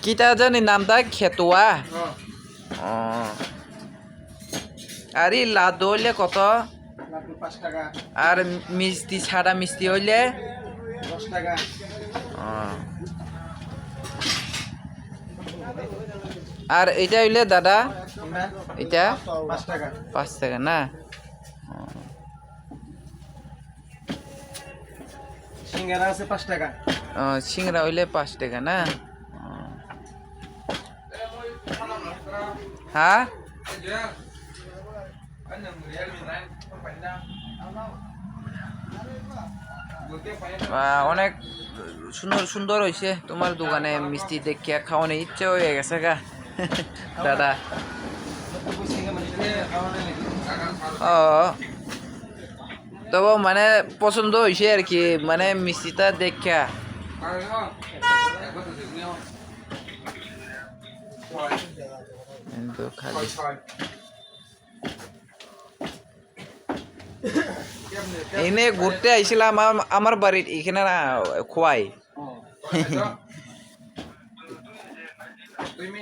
কিটা জানি নামটা খেতুয়া আর এই লাড্ডু হইলে কত লাড্ডু 5 টাকা আর মিষ্টি ছাড়া মিষ্টি হইলে 10 টাকা আর এটা হইলে দাদা এটা 5 টাকা 5 টাকা না সিঙ্গারা আছে 5 টাকা সিংড়া হইলে 5 টাকা না হ্যাঁ অনেক সুন্দর সুন্দর হয়েছে তোমার দোকানে মিষ্টি দেখিয়া খাওয়ানোর ইচ্ছে হয়ে গেছে গা দাদা ও তবে মানে পছন্দ হয়েছে আর কি মানে মিষ্টিটা দেখা কিন্তু খালি এনে ঘুরতে আইছিলাম আমার বাড়ির এখানে না খোয়াই তুমি